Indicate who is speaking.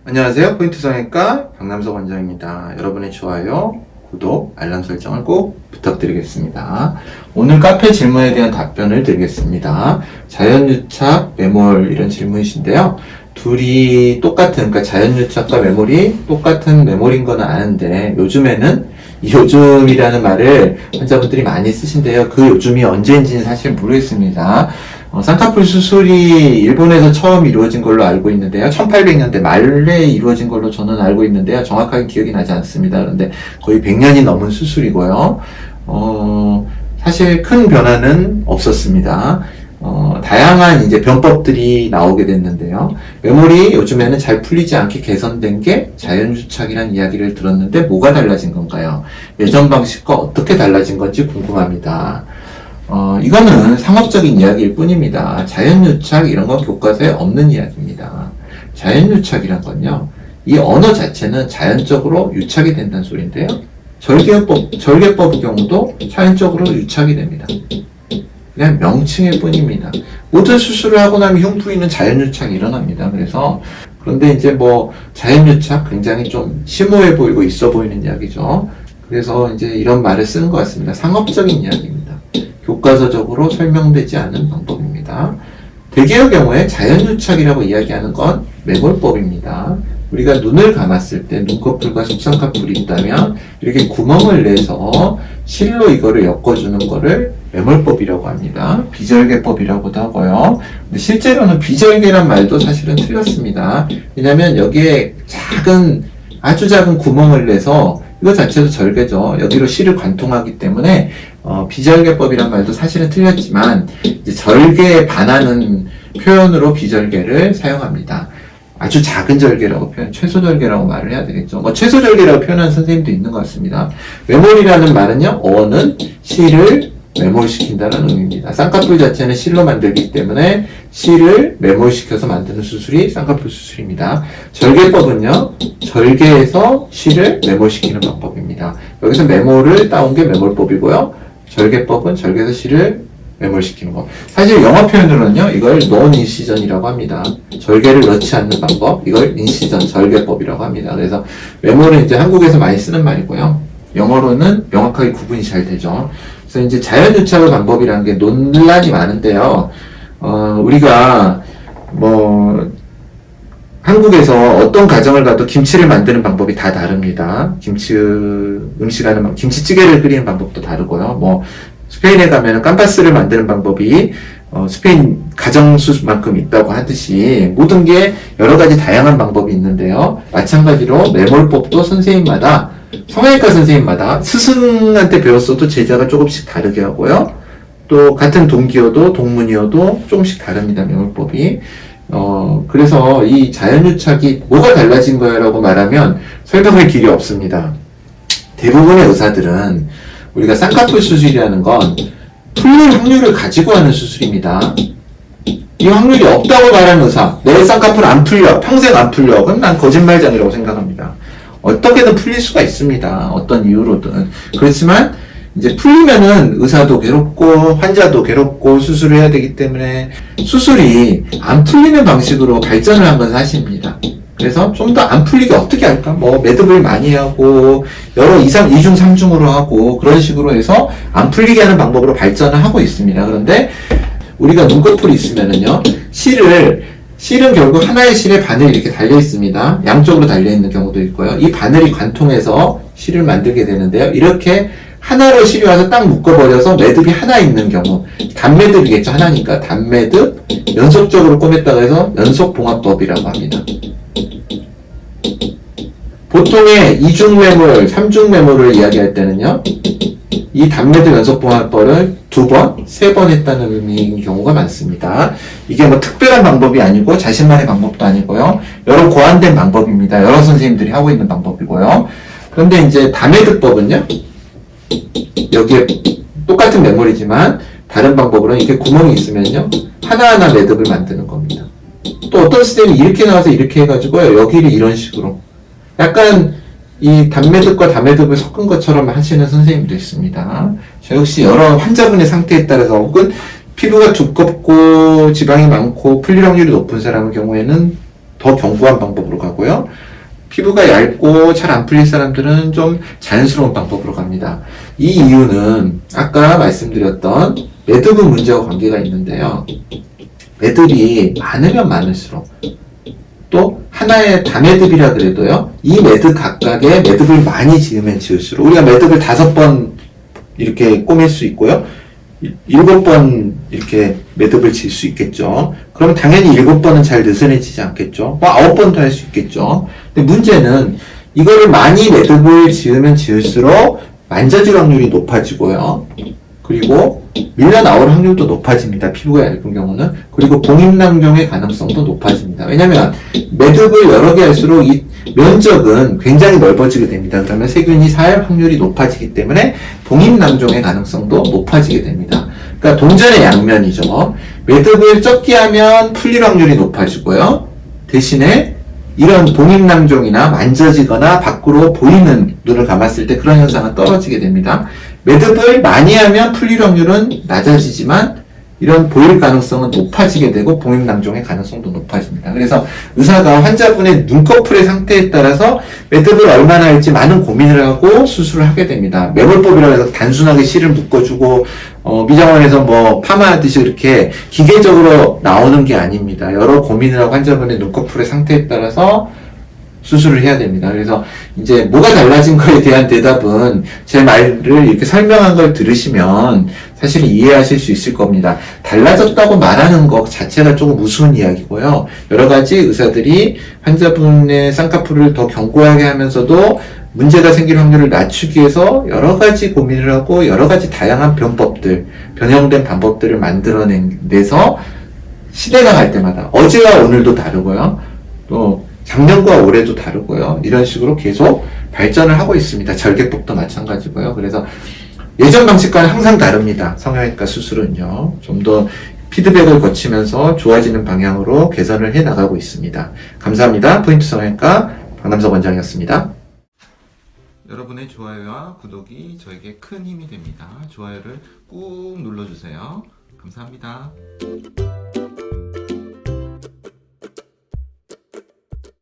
Speaker 1: 안녕하세요. 포인트 성형외과 박남석 원장입니다. 여러분의 좋아요, 구독, 알람 설정을 꼭 부탁드리겠습니다. 오늘 카페 질문에 대한 답변을 드리겠습니다. 자연유착, 매몰 이런 질문이신데요. 둘이 똑같은, 그러니까 자연유착과 매몰이 똑같은 매몰인 건 아는데 요즘에는 이 요즘이라는 말을 환자분들이 많이 쓰신데요. 그 요즘이 언제인지는 사실 모르겠습니다. 쌍꺼풀 수술이 일본에서 처음 이루어진 걸로 알고 있는데요. 1800년대 말에 이루어진 걸로 저는 알고 있는데요. 정확하게 기억이 나지 않습니다. 그런데 거의 100년이 넘은 수술이고요. 사실 큰 변화는 없었습니다. 다양한 이제 변법들이 나오게 됐는데요. 매몰이 요즘에는 잘 풀리지 않게 개선된 게 자연유착이라는 이야기를 들었는데 뭐가 달라진 건가요? 예전 방식과 어떻게 달라진 건지 궁금합니다. 이거는 상업적인 이야기일 뿐입니다. 자연유착 이런 건 교과서에 없는 이야기입니다. 자연유착이란 건요, 이 언어 자체는 자연적으로 유착이 된다는 소리인데요. 절개법의 경우도 자연적으로 유착이 됩니다. 그냥 명칭일 뿐입니다. 모든 수술을 하고 나면 흉부위는 자연유착이 일어납니다. 그런데 이제 자연유착 굉장히 좀 심오해 보이고 있어 보이는 이야기죠. 그래서 이제 이런 말을 쓰는 것 같습니다. 상업적인 이야기입니다. 교과서적으로 설명되지 않은 방법입니다. 대개의 경우에 자연유착이라고 이야기하는 건 매몰법입니다. 우리가 눈을 감았을 때 눈꺼풀과 속쌍꺼풀이 있다면 이렇게 구멍을 내서 실로 이거를 엮어주는 거를 매몰법이라고 합니다. 비절개법이라고도 하고요. 근데 실제로는 비절개란 말도 사실은 틀렸습니다. 왜냐하면 여기에 아주 작은 구멍을 내서 이거 자체도 절개죠. 여기로 실을 관통하기 때문에 비절개법이란 말도 사실은 틀렸지만 이제 절개에 반하는 표현으로 비절개를 사용합니다. 아주 작은 절개라고 최소절개라고 말을 해야 되겠죠. 최소절개라고 표현하는 선생님도 있는 것 같습니다. 매몰이라는 말은요, 어는 실을 매몰시킨다는 의미입니다. 쌍꺼풀 자체는 실로 만들기 때문에 실을 매몰시켜서 만드는 수술이 쌍꺼풀 수술입니다. 절개법은요, 절개에서 실을 매몰시키는 방법입니다. 여기서 매몰을 따온 게 매몰법이고요. 절개법은 절개에서 실을 매몰시키는 것. 사실 영어 표현으로는요, 이걸 논인시전이라고 합니다. 절개를 넣지 않는 방법, 이걸 인시전, 절개법이라고 합니다. 그래서 매몰은 이제 한국에서 많이 쓰는 말이고요. 영어로는 명확하게 구분이 잘 되죠. 그래서 이제 자연유착의 방법이라는 게 논란이 많은데요. 우리가 한국에서 어떤 가정을 가도 김치를 만드는 방법이 다 다릅니다. 김치찌개를 끓이는 방법도 다르고요. 스페인에 가면은 깜파스를 만드는 방법이 스페인 가정수만큼 있다고 하듯이 모든 게 여러 가지 다양한 방법이 있는데요. 마찬가지로 매몰법도 성형외과 선생님마다 스승한테 배웠어도 제자가 조금씩 다르게 하고요. 또 같은 동기여도 동문이어도 조금씩 다릅니다. 매몰법이. 그래서 이 자연유착이 뭐가 달라진 거야 라고 말하면 설명할 길이 없습니다. 대부분의 의사들은 우리가 쌍꺼풀 수술이라는 건 풀릴 확률을 가지고 하는 수술입니다. 이 확률이 없다고 말하는 의사, 내 쌍꺼풀 안 풀려, 평생 안 풀려, 그럼 난 거짓말장이라고 생각합니다. 어떻게든 풀릴 수가 있습니다. 어떤 이유로든. 그렇지만 이제 풀리면은 의사도 괴롭고 환자도 괴롭고 수술을 해야 되기 때문에 수술이 안 풀리는 방식으로 발전을 한 건 사실입니다. 그래서 좀 더 안 풀리게 어떻게 할까? 매듭을 많이 하고 여러 2중 3중으로 하고 그런 식으로 해서 안 풀리게 하는 방법으로 발전을 하고 있습니다. 그런데 우리가 눈꺼풀이 있으면은요, 실은 결국 하나의 실에 바늘이 이렇게 달려 있습니다. 양쪽으로 달려 있는 경우도 있고요. 이 바늘이 관통해서 실을 만들게 되는데요. 이렇게 하나로 실이 와서 딱 묶어버려서 매듭이 하나 있는 경우, 단매듭이겠죠. 하나니까 단매듭, 연속적으로 꼬맸다고 해서 연속봉합법이라고 합니다. 보통의 2중 매몰, 3중 매몰을 이야기할 때는요, 이 단매듭 연속봉합법을 2번, 3번 했다는 의미인 경우가 많습니다. 이게 특별한 방법이 아니고 자신만의 방법도 아니고요. 여러 고안된 방법입니다. 여러 선생님들이 하고 있는 방법이고요. 그런데 이제 다매듭법은요, 여기에 똑같은 매몰이지만 다른 방법으로는 이렇게 구멍이 있으면요, 하나하나 매듭을 만드는 겁니다. 또 어떤 선생님이 이렇게 나와서 이렇게 해가지고요, 여기를 이런 식으로 약간 이 단매듭과 다매듭을 섞은 것처럼 하시는 선생님도 있습니다. 저 역시 여러 환자분의 상태에 따라서 혹은 피부가 두껍고 지방이 많고 풀릴 확률이 높은 사람의 경우에는 더 견고한 방법으로 가고요. 피부가 얇고 잘 안 풀릴 사람들은 좀 자연스러운 방법으로 갑니다. 이 이유는 아까 말씀드렸던 매듭은 문제와 관계가 있는데요. 매듭이 많으면 많을수록 또 하나의 다매듭이라 그래도요. 이 매듭 각각에 매듭을 많이 지으면 지을수록 우리가 매듭을 5번 이렇게 꼬맬 수 있고요. 7번 이렇게 매듭을 지을 수 있겠죠. 그러면 당연히 7번은 잘 느슨해지지 않겠죠. 9번도 할 수 있겠죠. 근데 문제는 이거를 많이 매듭을 지으면 지을수록 만져질 확률이 높아지고요. 그리고 밀려 나올 확률도 높아집니다. 피부가 얇은 경우는. 그리고 봉입낭종의 가능성도 높아집니다. 왜냐면 매듭을 여러 개 할수록 이 면적은 굉장히 넓어지게 됩니다. 그러면 세균이 살 확률이 높아지기 때문에 봉입낭종의 가능성도 높아지게 됩니다. 그러니까 동전의 양면이죠. 매듭을 적게 하면 풀릴 확률이 높아지고요. 대신에 이런 봉입낭종이나 만져지거나 밖으로 보이는 눈을 감았을 때 그런 현상은 떨어지게 됩니다. 매듭을 많이 하면 풀릴 확률은 낮아지지만 이런 보일 가능성은 높아지게 되고 봉입낭종의 가능성도 높아집니다. 그래서 의사가 환자분의 눈꺼풀의 상태에 따라서 매듭을 얼마나 할지 많은 고민을 하고 수술을 하게 됩니다. 매몰법이라고 해서 단순하게 실을 묶어주고 미장원에서 뭐 파마하듯이 이렇게 기계적으로 나오는 게 아닙니다. 여러 고민을 하고 환자분의 눈꺼풀의 상태에 따라서 수술을 해야 됩니다. 그래서 이제 뭐가 달라진 거에 대한 대답은 제 말을 이렇게 설명한 걸 들으시면 사실 이해하실 수 있을 겁니다. 달라졌다고 말하는 것 자체가 조금 우스운 이야기고요. 여러 가지 의사들이 환자분의 쌍꺼풀을 더 견고하게 하면서도 문제가 생길 확률을 낮추기 위해서 여러 가지 고민을 하고 여러 가지 다양한 변법들, 변형된 방법들을 만들어내서 시대가 갈 때마다 어제와 오늘도 다르고요. 또 작년과 올해도 다르고요. 이런 식으로 계속 발전을 하고 있습니다. 절개법도 마찬가지고요. 그래서 예전 방식과는 항상 다릅니다. 성형외과 수술은요. 좀 더 피드백을 거치면서 좋아지는 방향으로 개선을 해 나가고 있습니다. 감사합니다. 포인트 성형외과 박남석 원장이었습니다. 여러분의 좋아요와 구독이 저에게 큰 힘이 됩니다. 좋아요를 꾹 눌러주세요. 감사합니다.